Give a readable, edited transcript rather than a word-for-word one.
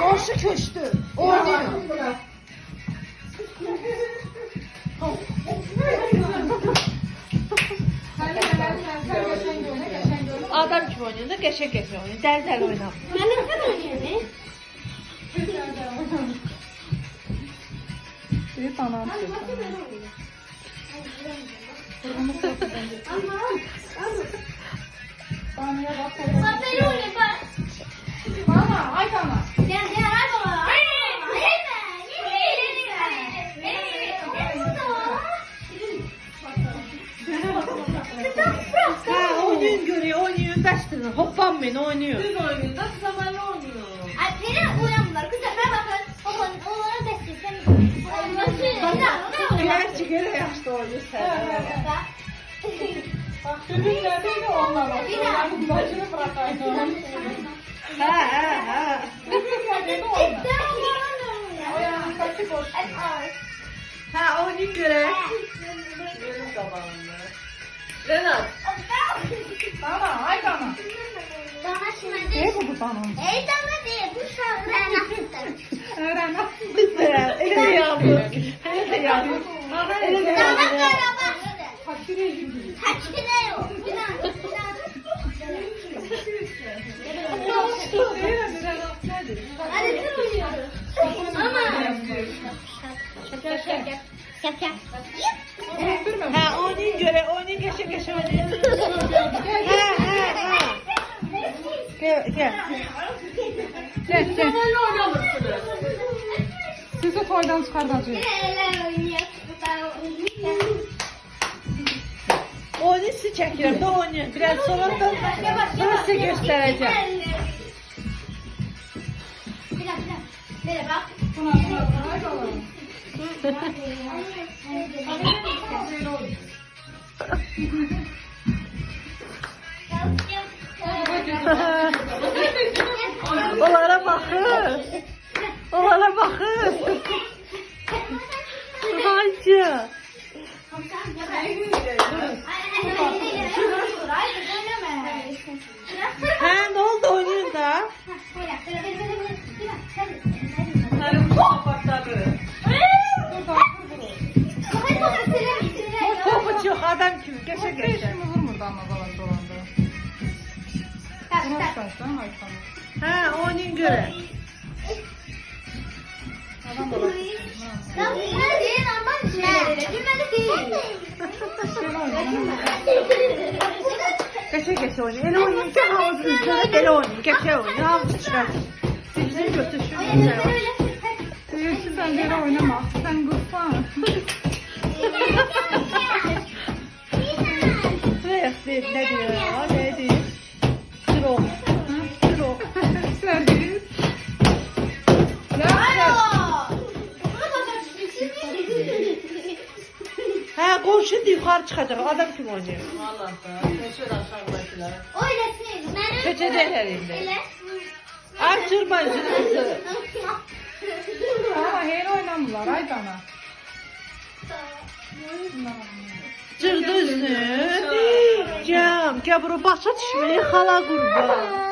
Komşu köştü. Oynuyor. Adam kim oynuyor da geçe oynuyor. Del oynam. Benim kim oynuyor? Bir tamam. Beni oynuyor bak. Mama, ay tamam. Gel hadi baba. Ha, oynuyor görüyor, oynuyor. Bəsdir, hoppanmayın, oynuyor. Siz oynayın da size ben oynuyor. Ay beni uyanmıyorlar. Kızlar bakın. Onlara destekten. Gerçi göre yaşta oynuyor sen. Bak, çocuklardaydı onlar. Onların başını bırakaydı. Ha. Çocuklardaydı onlar. Ayağını saçı boş. Ha, oynuyor göre. Benim zamanımda. Renat. Tamam, ay tamam. Bana şimdi. Ne bu tamam? Ey tamam değil. Bu şarkıdan yaptım. Öğren. Ele de yavrum. Ele de yavrum. Ele de Tamam yavrum. beraber. Kaç kere gidiyor? Kaç kere yok. Hadi kim oynuyoruz? Ama. Şap. Ha, oynuyor göre, oynuyor geçe oynuyor. Ha. Gel. Gel. Böyle oynamışsınız. Sizi toydan çıkartacağız. Neler oynuyor? Oyunu sizi çekiyorum da oynuyor. Biraz sonra da size göstereceğim. Böyle bak. Onlara bakın. Hacı. Ha, ne oldu oynuyorsun da? Benim kapakları. Topu çok adam gibi geçe. Şimdi vurmurdu ama falan dolandı. Nasıl kaçtan ay tamam. Ha, oyunun göre. Adam da bak. Geçe oynuyor. Ele oynuyor ki havuzun üzerine ele oynuyor. Geçe oynuyor. Havuz çıkar. Bizim götürsün. Seyirci sen böyle oynama. Sen kursan. Ne diyor ya? Ne diyor? Sırok. Servis. Ha, komşu yukarı çıkacak. Adam kim oynuyor? Vallahi da. Geçer aşağıdakiler. Seçecekler indi. Açırmayın kızı. Ama her oynamırlar ay dana. Cırdı üzünü. Cam. Gel bura başa düşmeye hala kurban.